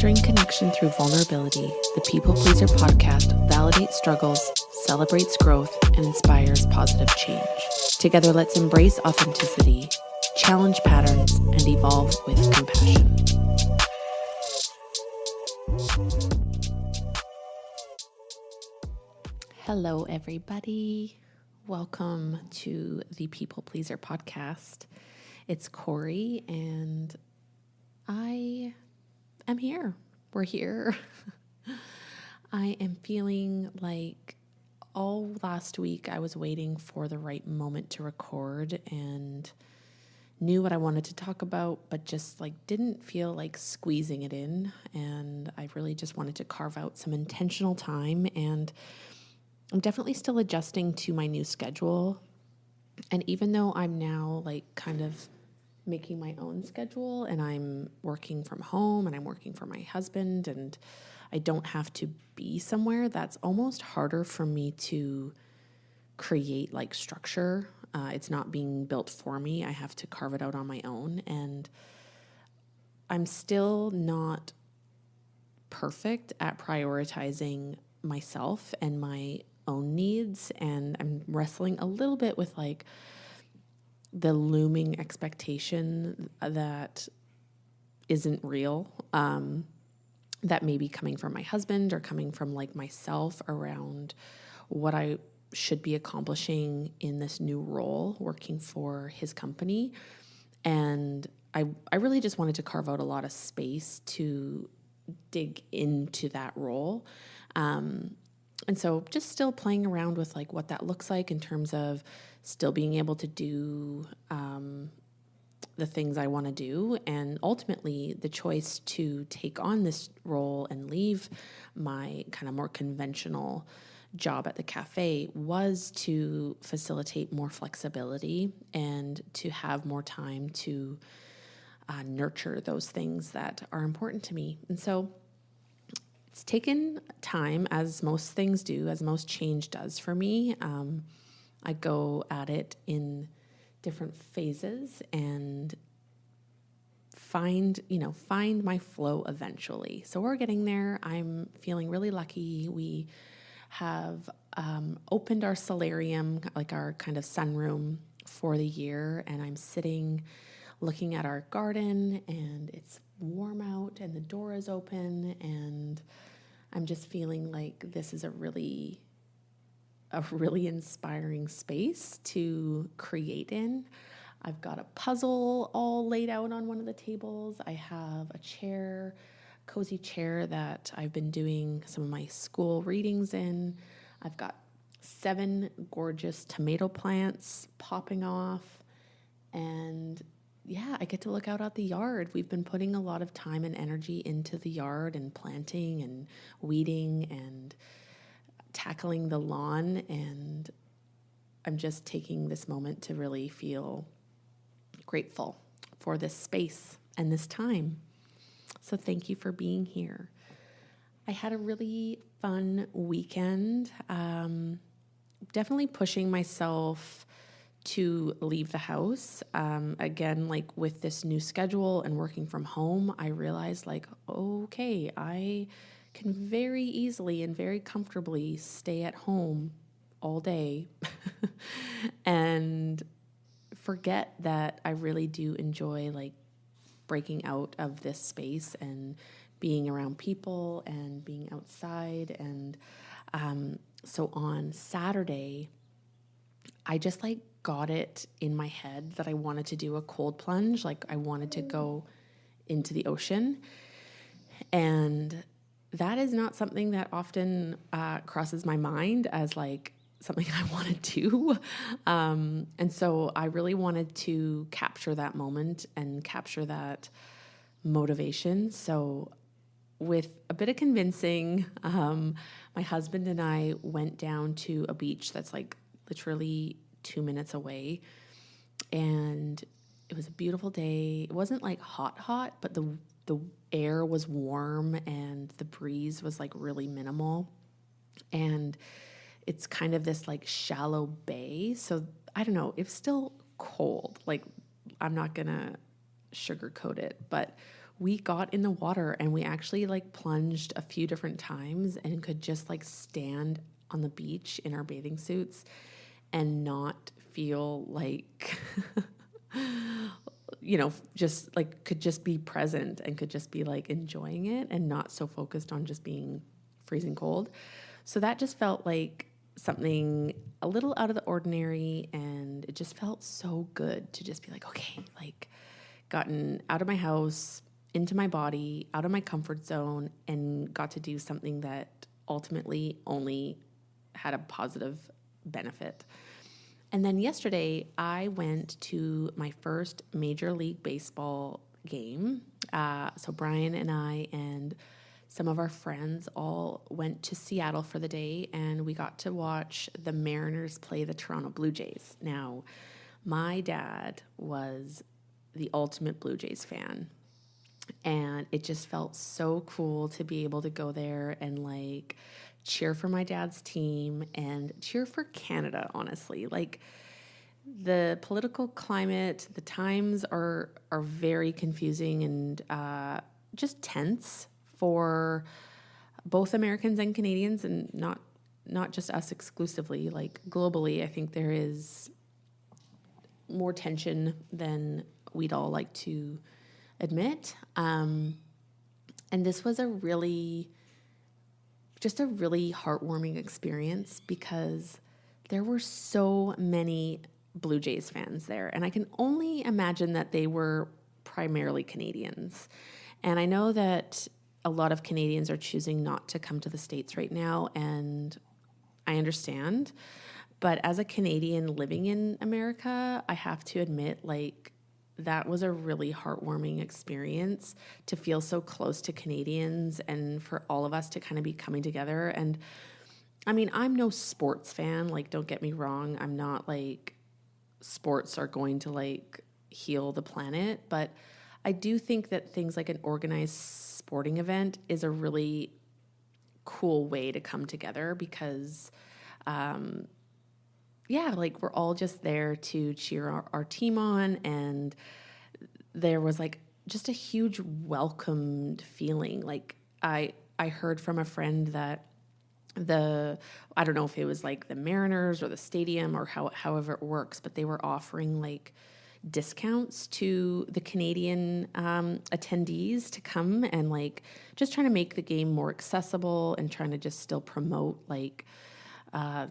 Fostering connection through vulnerability, the People Pleaser podcast validates struggles, celebrates growth, and inspires positive change. Together, let's embrace authenticity, challenge patterns, and evolve with compassion. Hello, everybody. Welcome to the People Pleaser podcast. It's Corie, and I am here. We're here. I am feeling like all last week I was waiting for the right moment to record and knew what I wanted to talk about, but just didn't feel like squeezing it in. And I really just wanted to carve out some intentional time, and I'm definitely still adjusting to my new schedule. And even though I'm now kind of making my own schedule and I'm working from home and I'm working for my husband and I don't have to be somewhere, that's almost harder for me to create structure. It's not being built for me. I have to carve it out on my own, and I'm still not perfect at prioritizing myself and my own needs. And I'm wrestling a little bit with the looming expectation that isn't real, that may be coming from my husband or coming from myself around what I should be accomplishing in this new role working for his company. And I really just wanted to carve out a lot of space to dig into that role. And so just still playing around with what that looks like in terms of still being able to do the things I want to do. And ultimately the choice to take on this role and leave my kind of more conventional job at the cafe was to facilitate more flexibility and to have more time to nurture those things that are important to me. And so it's taken time, as most things do, as most change does for me. I go at it in different phases and find my flow eventually. So we're getting there. I'm feeling really lucky. We have opened our solarium, our kind of sunroom, for the year, and I'm sitting looking at our garden, and it's warm out and the door is open, and I'm just feeling like this is a really inspiring space to create in. I've got a puzzle all laid out on one of the tables. I have a chair, cozy chair that I've been doing some of my school readings in. I've got 7 gorgeous tomato plants popping off, and yeah, I get to look out at the yard. We've been putting a lot of time and energy into the yard and planting and weeding and tackling the lawn, and I'm just taking this moment to really feel grateful for this space and this time. So thank you for being here. I had a really fun weekend. Definitely pushing myself to leave the house. Again, with this new schedule and working from home, I realized okay, I can very easily and very comfortably stay at home all day and forget that I really do enjoy breaking out of this space and being around people and being outside. And so on Saturday, I just got it in my head that I wanted to do a cold plunge. I wanted to go into the ocean. And that is not something that often crosses my mind as something I want to do. And so I really wanted to capture that moment and capture that motivation. So with a bit of convincing, my husband and I went down to a beach that's literally 2 minutes away. And it was a beautiful day. It wasn't hot, but the air was warm and the breeze was really minimal. And it's kind of this shallow bay. So I don't know, it was still cold. I'm not going to sugarcoat it, but we got in the water and we actually like plunged a few different times and could just like stand on the beach in our bathing suits and not feel like, just like could just be present and could just be like enjoying it and not so focused on just being freezing cold. So that just felt like something a little out of the ordinary, and it just felt so good to just be like, okay, like gotten out of my house, into my body, out of my comfort zone, and got to do something that ultimately only had a positive benefit. And then yesterday, I went to my first Major League Baseball game. So Brian and I and some of our friends all went to Seattle for the day, and we got to watch the Mariners play the Toronto Blue Jays. Now, my dad was the ultimate Blue Jays fan, and it just felt so cool to be able to go there and like cheer for my dad's team and cheer for Canada, honestly. Like, the political climate, the times are very confusing and just tense for both Americans and Canadians, and not just us exclusively. Like globally, I think there is more tension than we'd all like to admit. And this was a really heartwarming experience because there were so many Blue Jays fans there. And I can only imagine that they were primarily Canadians. And I know that a lot of Canadians are choosing not to come to the States right now, and I understand. But as a Canadian living in America, I have to admit, like, that was a really heartwarming experience to feel so close to Canadians and for all of us to kind of be coming together. And I mean, I'm no sports fan, like, don't get me wrong. I'm not like sports are going to like heal the planet, but I do think that things like an organized sporting event is a really cool way to come together because, like we're all just there to cheer our team on. And there was like just a huge welcomed feeling. Like I heard from a friend that I don't know if it was like the Mariners or the stadium or however it works, but they were offering like discounts to the Canadian attendees to come and like just trying to make the game more accessible and trying to just still promote like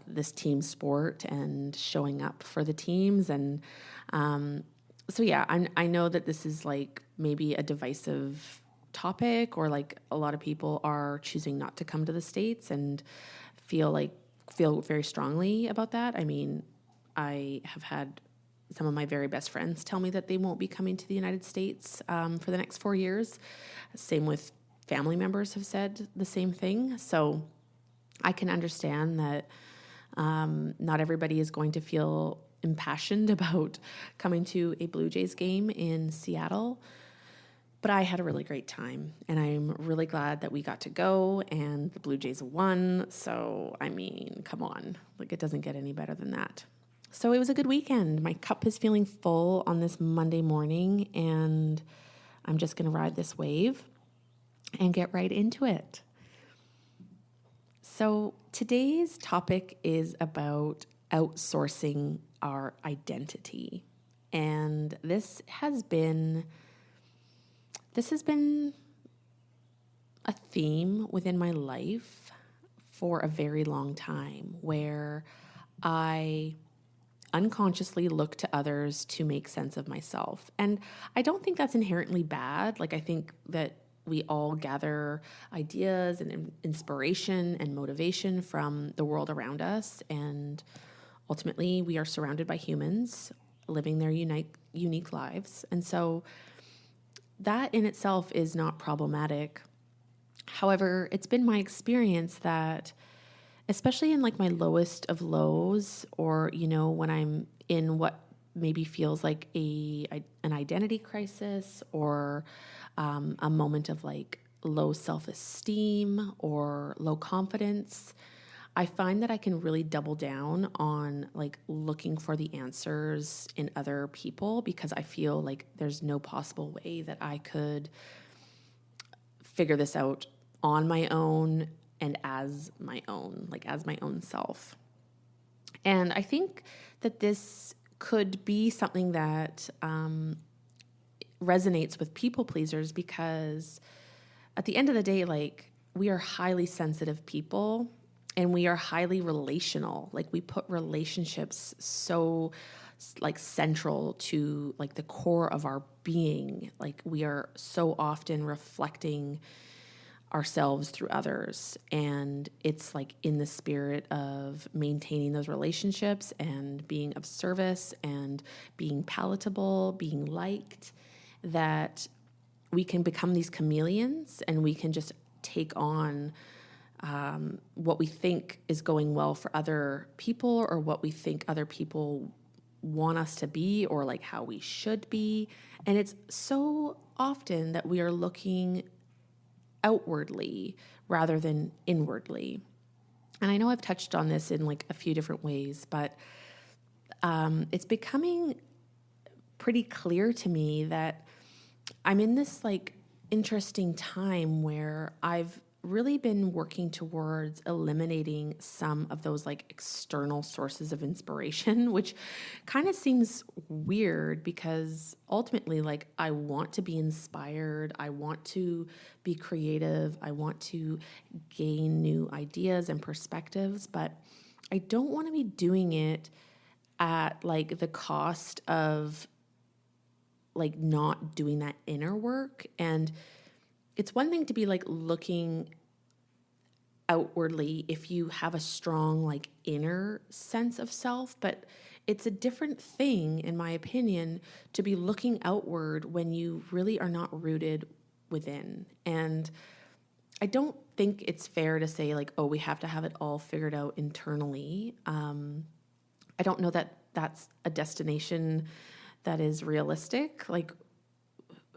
this team sport and showing up for the teams. And I know that this is like maybe a divisive topic, or like a lot of people are choosing not to come to the States and feel very strongly about that. I mean, I have had some of my very best friends tell me that they won't be coming to the United States for the next 4 years. Same with family members have said the same thing. So I can understand that not everybody is going to feel impassioned about coming to a Blue Jays game in Seattle. But I had a really great time, and I'm really glad that we got to go and the Blue Jays won. So, I mean, come on, like it doesn't get any better than that. So it was a good weekend. My cup is feeling full on this Monday morning, and I'm just going to ride this wave and get right into it. So today's topic is about outsourcing our identity. And this has been a theme within my life for a very long time, where I unconsciously look to others to make sense of myself. And I don't think that's inherently bad. Like, I think that we all gather ideas and inspiration and motivation from the world around us. And ultimately, we are surrounded by humans living their unique lives. And so that in itself is not problematic. However, it's been my experience that, especially in like my lowest of lows, or, when I'm in what maybe feels like an identity crisis, or a moment of like low self-esteem or low confidence, I find that I can really double down on like looking for the answers in other people, because I feel like there's no possible way that I could figure this out on my own and as my own, like as my own self. And I think that this could be something that resonates with people pleasers, because at the end of the day, like, we are highly sensitive people and we are highly relational. Like, we put relationships so like central to like the core of our being. Like, we are so often reflecting ourselves through others, and it's like in the spirit of maintaining those relationships and being of service and being palatable, being liked, that we can become these chameleons and we can just take on what we think is going well for other people, or what we think other people want us to be, or like how we should be. And it's so often that we are looking outwardly rather than inwardly. And I know I've touched on this in like a few different ways, but it's becoming pretty clear to me that I'm in this like interesting time where I've really been working towards eliminating some of those like external sources of inspiration, which kind of seems weird, because ultimately, like, I want to be inspired. I want to be creative. I want to gain new ideas and perspectives, but I don't want to be doing it at like the cost of like not doing that inner work. And it's one thing to be like looking outwardly if you have a strong like inner sense of self, but it's a different thing, in my opinion, to be looking outward when you really are not rooted within. And I don't think it's fair to say like, oh, we have to have it all figured out internally. I don't know that that's a destination that is realistic. Like,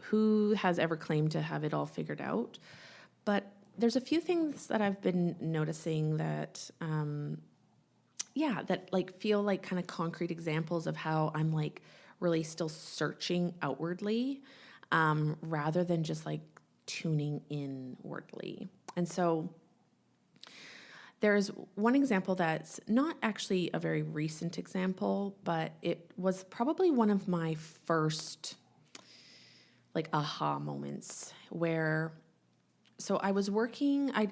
who has ever claimed to have it all figured out? But there's a few things that I've been noticing that, that like feel like kind of concrete examples of how I'm like really still searching outwardly, rather than just like tuning inwardly. And so there's one example that's not actually a very recent example, but it was probably one of my first like aha moments where, so I was working, I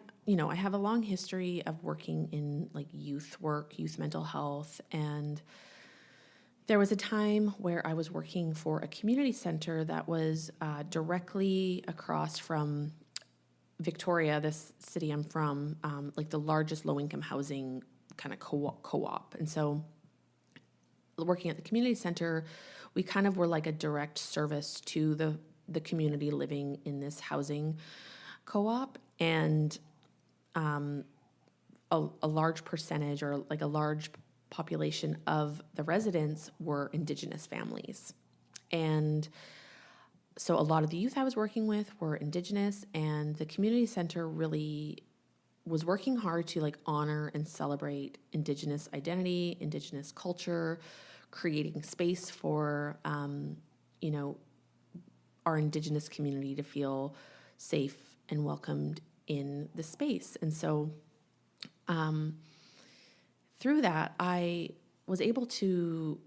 have a long history of working in like youth work, youth mental health. And there was a time where I was working for a community center that was directly across from Victoria, this city I'm from, like the largest low-income housing kind of co-op. And so working at the community center, we kind of were like a direct service to the community living in this housing co-op. And a large percentage, or like a large population of the residents, were Indigenous families. And so a lot of the youth I was working with were Indigenous, and the community center really was working hard to like honor and celebrate Indigenous identity, Indigenous culture, creating space for, our Indigenous community to feel safe and welcomed in the space. And so through that, I was able to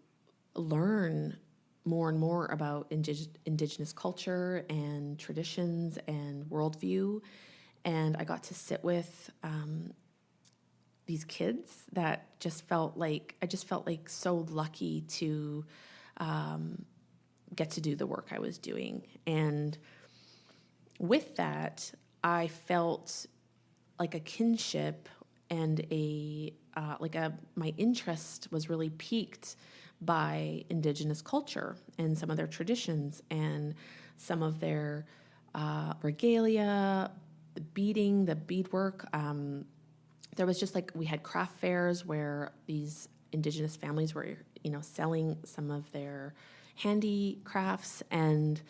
learn more and more about Indigenous culture and traditions and worldview. And I got to sit with these kids that I just felt like so lucky to get to do the work I was doing. And with that, I felt like a kinship and my interest was really piqued by Indigenous culture and some of their traditions and some of their regalia, the beadwork. There was just like, we had craft fairs where these Indigenous families were, selling some of their handicrafts. And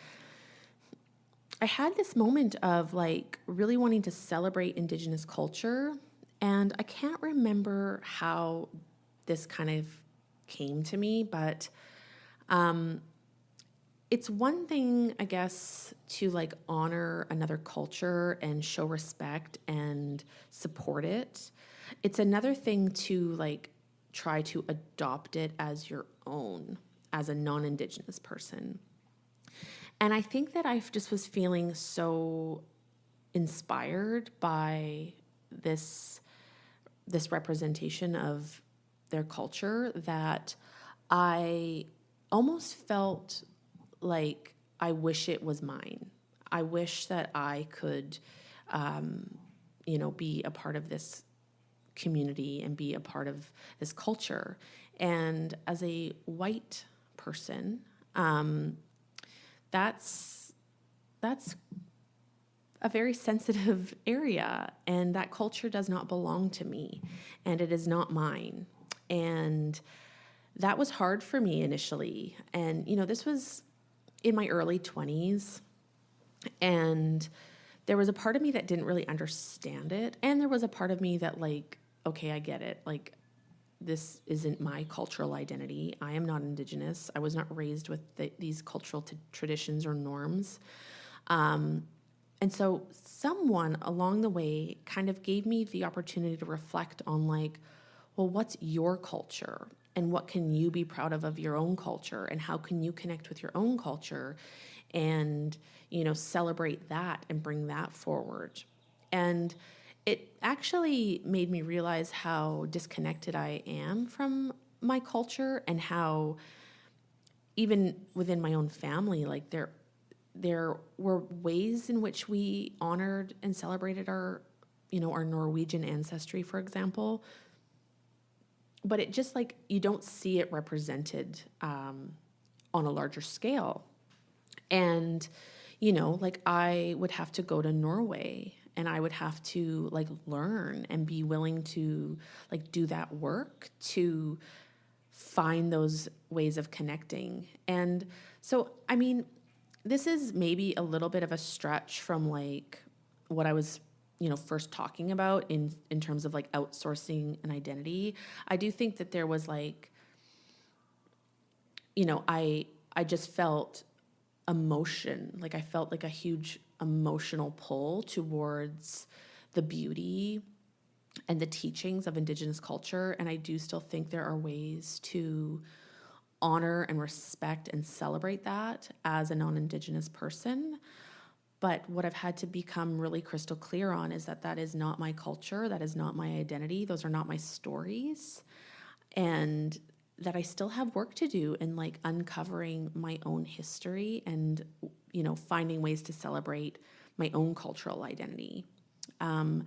I had this moment of like really wanting to celebrate Indigenous culture. And I can't remember how this kind of came to me, but it's one thing, I guess, to like honor another culture and show respect and support it. It's another thing to like try to adopt it as your own, as a non-Indigenous person. And I think that I just was feeling so inspired by this representation of their culture that I almost felt like I wish it was mine. I wish that I could, be a part of this community and be a part of this culture. And as a white person, that's a very sensitive area, and that culture does not belong to me, and it is not mine. And that was hard for me initially. And, this was in my early 20s, and there was a part of me that didn't really understand it. And there was a part of me that like, okay, I get it. Like, this isn't my cultural identity. I am not Indigenous. I was not raised with these cultural traditions or norms. And so someone along the way kind of gave me the opportunity to reflect on like, well, what's your culture? And what can you be proud of your own culture? And how can you connect with your own culture and, celebrate that and bring that forward? And it actually made me realize how disconnected I am from my culture, and how even within my own family, like there were ways in which we honored and celebrated our Norwegian ancestry, for example. But it just like, you don't see it represented on a larger scale. And, like I would have to go to Norway, and I would have to like learn and be willing to like do that work to find those ways of connecting. And so, I mean, this is maybe a little bit of a stretch from like what I was, first talking about in terms of like outsourcing an identity. I do think that there was like, I just felt emotion. Like I felt like a huge emotional pull towards the beauty and the teachings of Indigenous culture. And I do still think there are ways to honor and respect and celebrate that as a non-Indigenous person. But what I've had to become really crystal clear on is that is not my culture. That is not my identity. Those are not my stories. And that I still have work to do in like uncovering my own history and, finding ways to celebrate my own cultural identity. And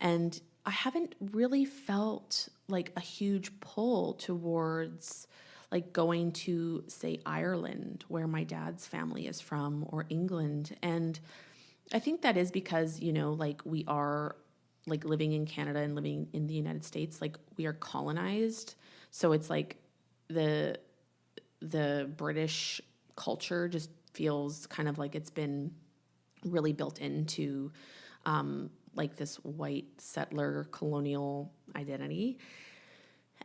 I haven't really felt like a huge pull towards like going to, say, Ireland, where my dad's family is from, or England. And I think that is because, like we are like living in Canada and living in the United States, like we are colonized. So it's like the British culture just feels kind of like it's been really built into like this white settler colonial identity.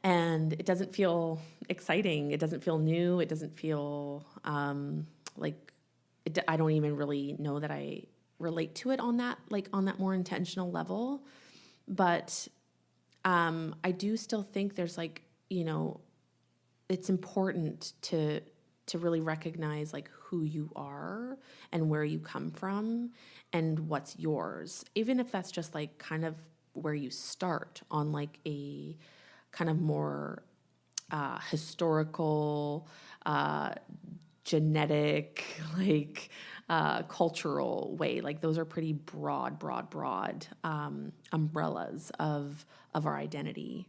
And it doesn't feel exciting. It doesn't feel new. It doesn't feel like I don't even really know that I relate to it on that more intentional level. But I do still think there's like, it's important to really recognize like who you are and where you come from and what's yours, even if that's just like kind of where you start on like a kind of more historical, genetic, like cultural way. Like those are pretty broad umbrellas of our identity.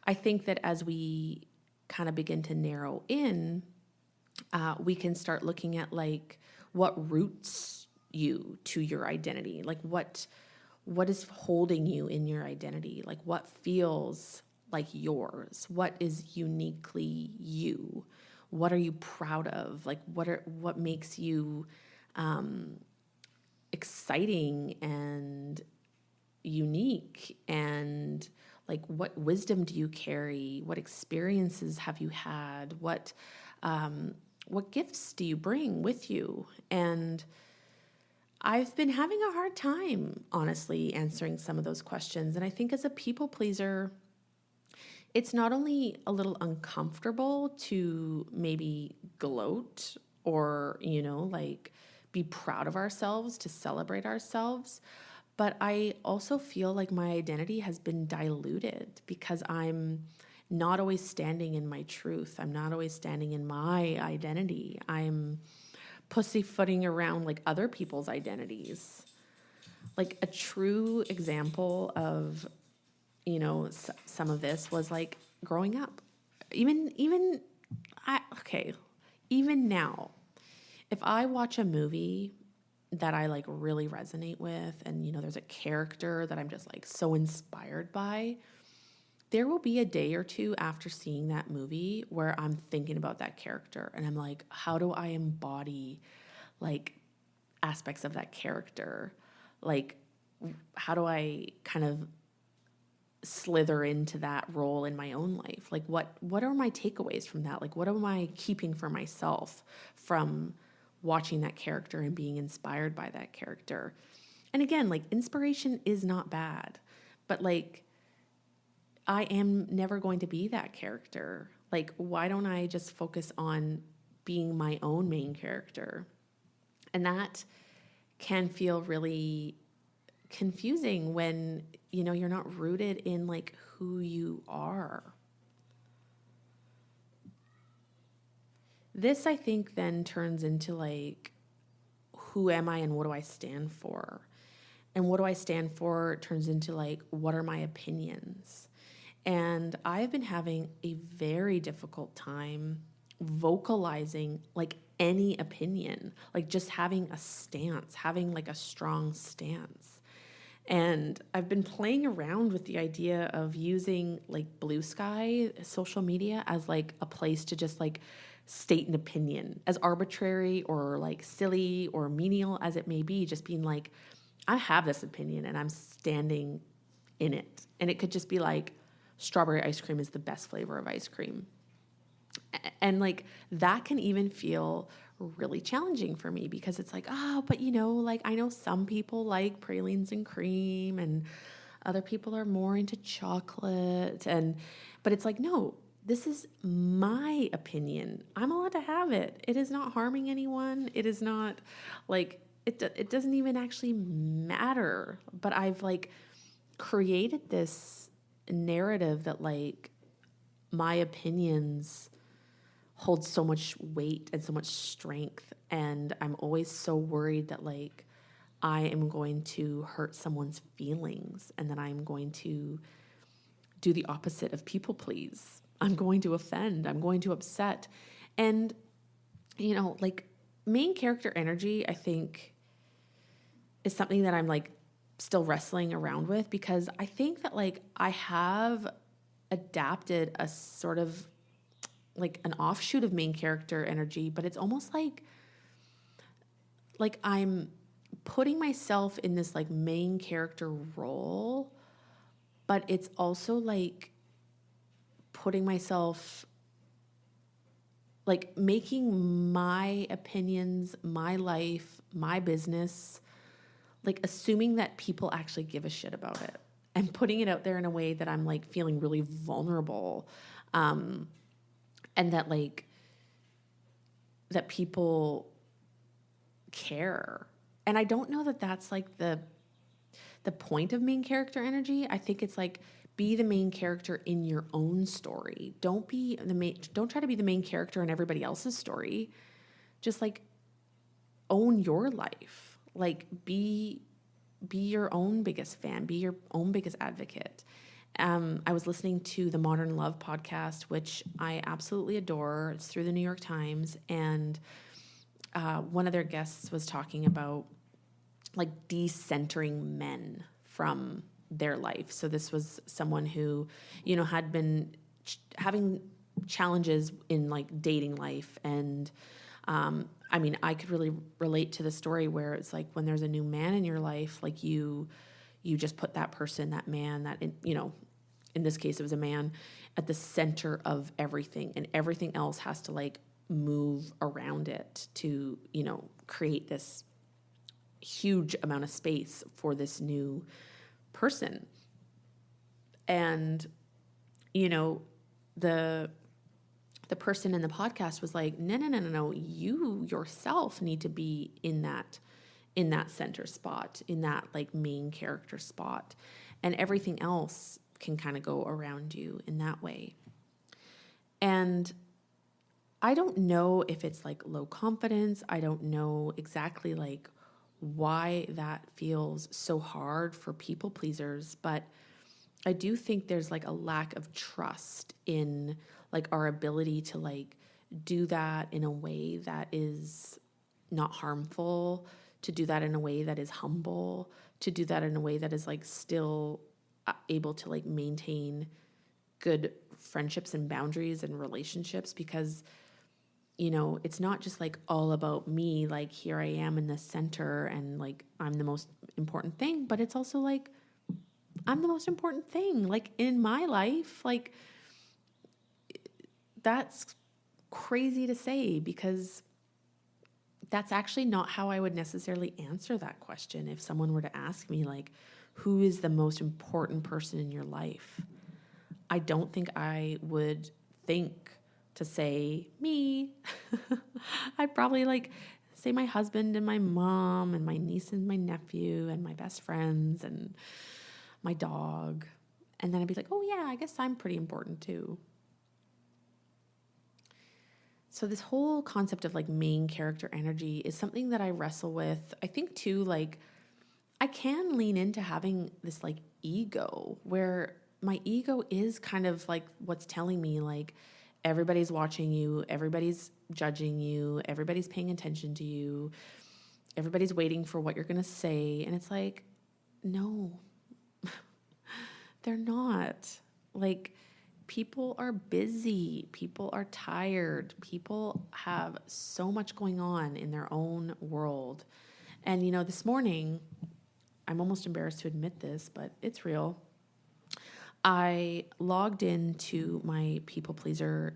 I think that as we kind of begin to narrow in, we can start looking at like what roots you to your identity, like what is holding you in your identity, like what feels like yours, what is uniquely you, what are you proud of, like what makes you exciting and unique, and like what wisdom do you carry, what experiences have you had, what what gifts do you bring with you? And I've been having a hard time, honestly, answering some of those questions. And I think as a people pleaser, it's not only a little uncomfortable to maybe gloat or, like be proud of ourselves, to celebrate ourselves, but I also feel like my identity has been diluted because I'm not always standing in my truth. I'm not always standing in my identity. I'm pussyfooting around like other people's identities. Like a true example of, some of this was like growing up. Even now, if I watch a movie that I like really resonate with and, there's a character that I'm just like so inspired by, there will be a day or two after seeing that movie where I'm thinking about that character and I'm like, how do I embody like aspects of that character? Like, how do I kind of slither into that role in my own life? Like, what are my takeaways from that? Like, what am I keeping for myself from watching that character and being inspired by that character? And again, like, inspiration is not bad, but like, I am never going to be that character. Like, why don't I just focus on being my own main character? And that can feel really confusing when, you're not rooted in like who you are. This, I think, then turns into like, who am I and what do I stand for? And what do I stand for turns into like, what are my opinions? And I've been having a very difficult time vocalizing like any opinion, like just having a stance, having like a strong stance. And I've been playing around with the idea of using like Blue Sky social media as like a place to just like state an opinion, as arbitrary or like silly or menial as it may be, just being like, I have this opinion and I'm standing in it. And it could just be like, strawberry ice cream is the best flavor of ice cream. And like that can even feel really challenging for me because it's like, but like I know some people like pralines and cream and other people are more into chocolate. But it's like, no, this is my opinion. I'm allowed to have it. It is not harming anyone. It is not like, it doesn't even actually matter. But I've like created this narrative that like my opinions hold so much weight and so much strength, and I'm always so worried that like I am going to hurt someone's feelings and that I'm going to do the opposite of people please. I'm going to offend, I'm going to upset. And like main character energy, I think, is something that I'm like still wrestling around with, because I think that like I have adapted a sort of like an offshoot of main character energy, but it's almost like I'm putting myself in this like main character role, but it's also like putting myself, like making my opinions, my life, my business, like assuming that people actually give a shit about it and putting it out there in a way that I'm like feeling really vulnerable. And that like, that people care. And I don't know that that's like the point of main character energy. I think it's like, be the main character in your own story. Don't try to be the main character in everybody else's story. Just like own your life. Like be your own biggest fan, be your own biggest advocate. I was listening to the Modern Love podcast, which I absolutely adore. It's through the New York Times. And one of their guests was talking about like decentering men from their life. So this was someone who, had been having challenges in like dating life. And I mean, I could really relate to the story where it's like when there's a new man in your life, like you just put that person, that man, that, in this case, it was a man, at the center of everything, and everything else has to like move around it to, create this huge amount of space for this new person. And, the person in the podcast was like, no, you yourself need to be in that center spot, in that like main character spot, and everything else can kind of go around you in that way. And I don't know if it's like low confidence. I don't know exactly like why that feels so hard for people pleasers, but I do think there's like a lack of trust in like our ability to like do that in a way that is not harmful, to do that in a way that is humble, to do that in a way that is like still able to like maintain good friendships and boundaries and relationships, because it's not just like all about me, like here I am in the center and like I'm the most important thing, but it's also like I'm the most important thing like in my life. Like that's crazy to say, because that's actually not how I would necessarily answer that question. If someone were to ask me like, who is the most important person in your life? I don't think I would think to say me. I'd probably like say my husband and my mom and my niece and my nephew and my best friends and my dog. And then I'd be like, oh yeah, I guess I'm pretty important too. So this whole concept of like main character energy is something that I wrestle with. I think too, like I can lean into having this like ego where my ego is kind of like what's telling me like everybody's watching you, everybody's judging you, everybody's paying attention to you, everybody's waiting for what you're going to say. And it's like, no, they're not. Like, people are busy, people are tired, people have so much going on in their own world. And, this morning, I'm almost embarrassed to admit this, but it's real. I logged into my people pleaser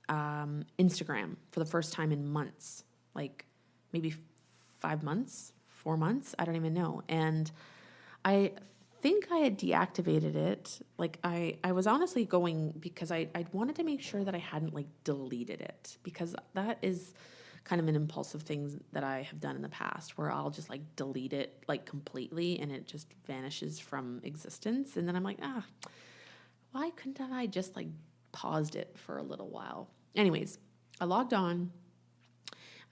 Instagram for the first time in months, like maybe 5 months, 4 months, I don't even know. And I think I had deactivated it. Like I was honestly going because I wanted to make sure that I hadn't like deleted it, because that is kind of an impulsive thing that I have done in the past, where I'll just like delete it like completely and it just vanishes from existence. And then I'm like, why couldn't I just like paused it for a little while? Anyways, I logged on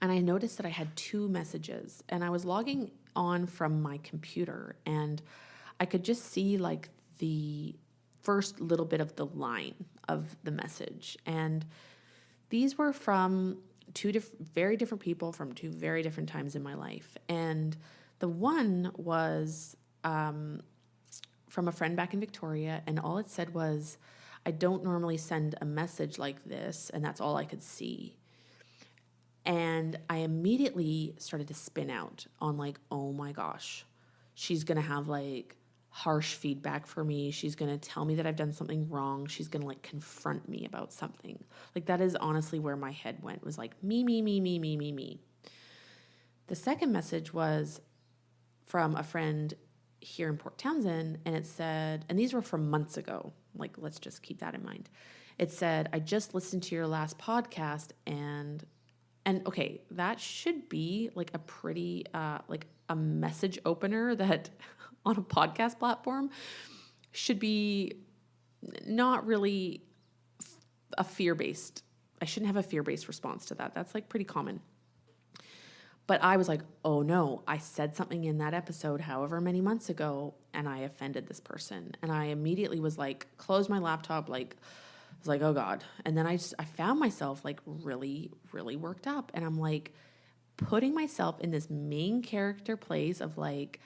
and I noticed that I had 2 messages, and I was logging on from my computer and I could just see like the first little bit of the line of the message. And these were from 2 very different people from 2 very different times in my life. And the one was from a friend back in Victoria, and all it said was, I don't normally send a message like this, and that's all I could see. And I immediately started to spin out on like, oh my gosh, she's going to have like harsh feedback for me. She's going to tell me that I've done something wrong. She's going to like confront me about something. Like that is honestly where my head went, was like me. The second message was from a friend here in Port Townsend, and it said, and these were from months ago, like let's just keep that in mind. It said, I just listened to your last podcast, and okay, that should be like a pretty like a message opener that on a podcast platform should be not really a fear-based. I shouldn't have a fear-based response to that. That's like pretty common. But I was like, oh no, I said something in that episode however many months ago and I offended this person. And I immediately was like, closed my laptop, like, I was like, oh God. And then I found myself like really, really worked up. And I'm like putting myself in this main character place of like,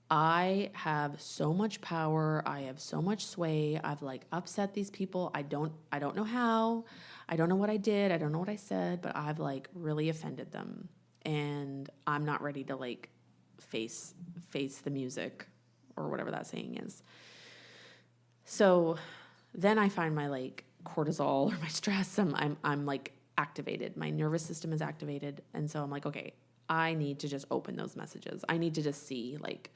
I have so much power. I have so much sway. I've like upset these people. I don't know how. I don't know what I did. I don't know what I said, but I've like really offended them. And I'm not ready to like face the music or whatever that saying is. So then I find my like cortisol or my stress. I'm like activated. My nervous system is activated. And so I'm like, okay, I need to just open those messages. I need to just see like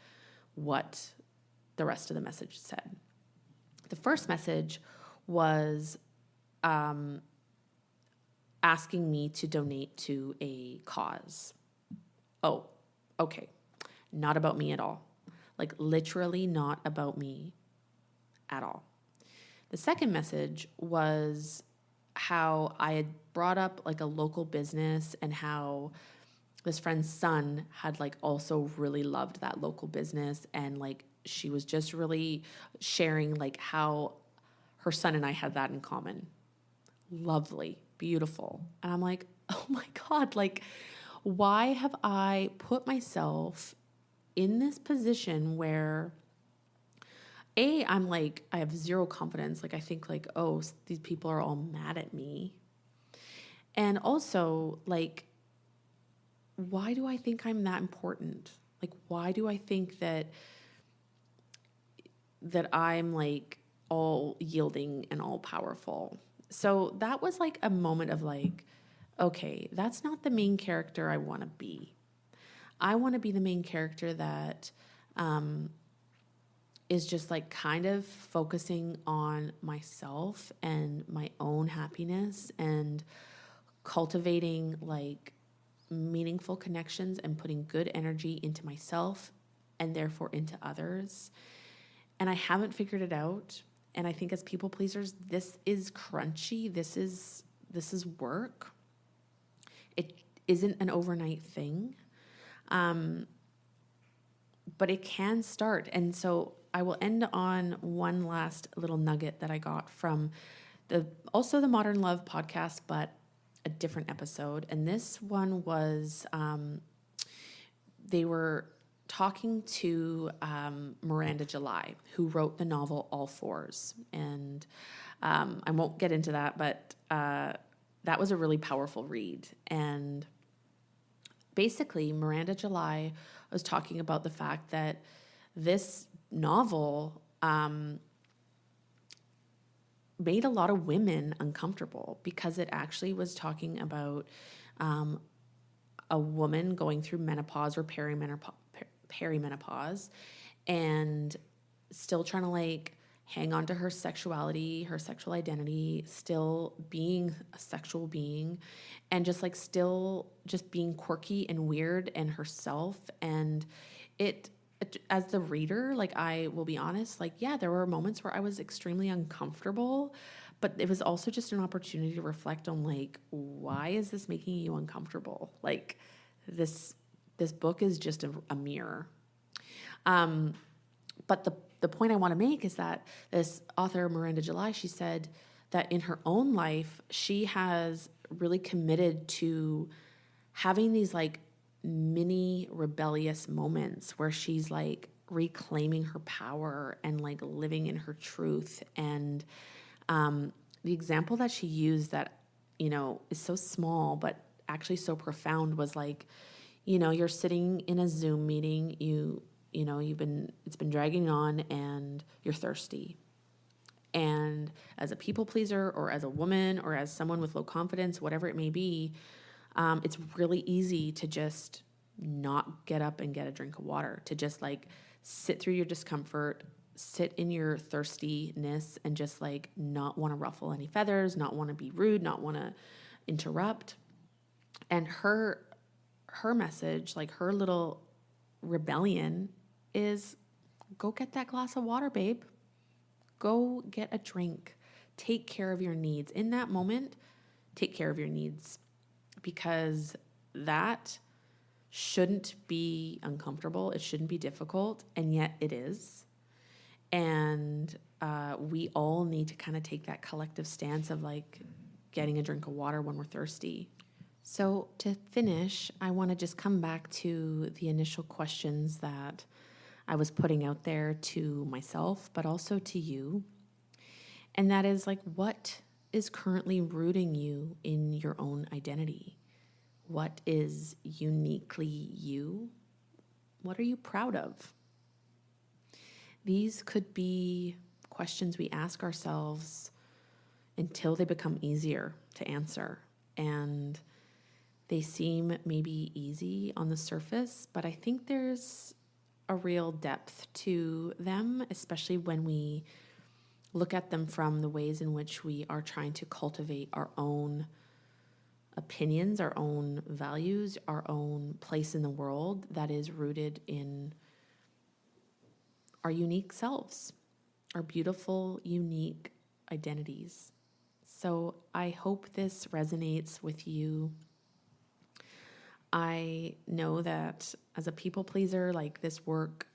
what the rest of the message said. The first message was asking me to donate to a cause. Oh, okay. Not about me at all. Like literally not about me at all. The second message was how I had brought up like a local business and how this friend's son had like also really loved that local business, and like she was just really sharing like how her son and I had that in common. Lovely, beautiful. And I'm like, oh my God, like why have I put myself in this position where I'm like, I have zero confidence. Like I think like, oh, these people are all mad at me. And also like, why do I think I'm that important? Like, why do I think that I'm like all yielding and all powerful? So that was like a moment of like, okay, that's not the main character I want to be. I want to be the main character that is just like kind of focusing on myself and my own happiness and cultivating like meaningful connections and putting good energy into myself and therefore into others. And I haven't figured it out. And I think as people pleasers, this is crunchy. This is work. It isn't an overnight thing. But it can start. And so I will end on one last little nugget that I got from also the Modern Love podcast, but a different episode. And this one was, they were talking to Miranda July, who wrote the novel All Fours. And I won't get into that, but that was a really powerful read. And basically, Miranda July was talking about the fact that this novel made a lot of women uncomfortable because it actually was talking about a woman going through menopause or perimenopause and still trying to like hang on to her sexuality, her sexual identity, still being a sexual being, and just like still just being quirky and weird and herself. And it, as the reader, like I will be honest, like, yeah, there were moments where I was extremely uncomfortable, but it was also just an opportunity to reflect on like, why is this making you uncomfortable? Like this book is just a mirror. But the point I want to make is that this author, Miranda July, she said that in her own life, she has really committed to having these like mini rebellious moments where she's like reclaiming her power and like living in her truth. And the example that she used that, you know, is so small but actually so profound was like, you know, you're sitting in a Zoom meeting, you know, it's been dragging on and you're thirsty. And as a people pleaser or as a woman or as someone with low confidence, whatever it may be, it's really easy to just not get up and get a drink of water, to just like sit through your discomfort, sit in your thirstiness and just like not want to ruffle any feathers, not want to be rude, not want to interrupt. And her message, like her little rebellion is go get that glass of water, babe. Go get a drink. Take care of your needs. In that moment, take care of your needs, because that shouldn't be uncomfortable. It shouldn't be difficult, and yet it is. And we all need to kind of take that collective stance of like getting a drink of water when we're thirsty. So to finish, I want to just come back to the initial questions that I was putting out there to myself, but also to you. And that is like, what is currently rooting you in your own identity? What is uniquely you? What are you proud of? These could be questions we ask ourselves until they become easier to answer. and they seem maybe easy on the surface, but I think there's a real depth to them, especially when we look at them from the ways in which we are trying to cultivate our own opinions, our own values, our own place in the world that is rooted in our unique selves, our beautiful, unique identities. So I hope this resonates with you. I know that as a people pleaser, like this work,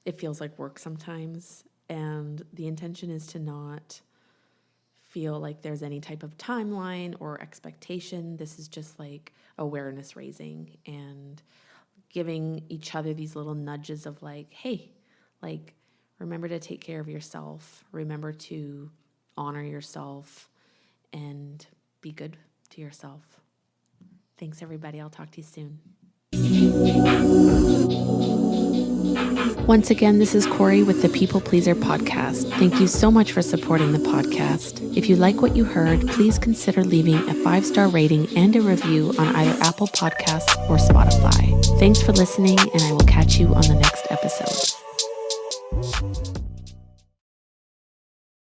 it feels like work sometimes. And the intention is to not feel like there's any type of timeline or expectation. This is just like awareness raising and giving each other these little nudges of like, hey, like, remember to take care of yourself. Remember to honor yourself and be good to yourself. Thanks, everybody. I'll talk to you soon. Once again, this is Corie with the People Pleaser Podcast. Thank you so much for supporting the podcast. If you like what you heard, please consider leaving a 5-star rating and a review on either Apple Podcasts or Spotify. Thanks for listening, and I will catch you on the next episode.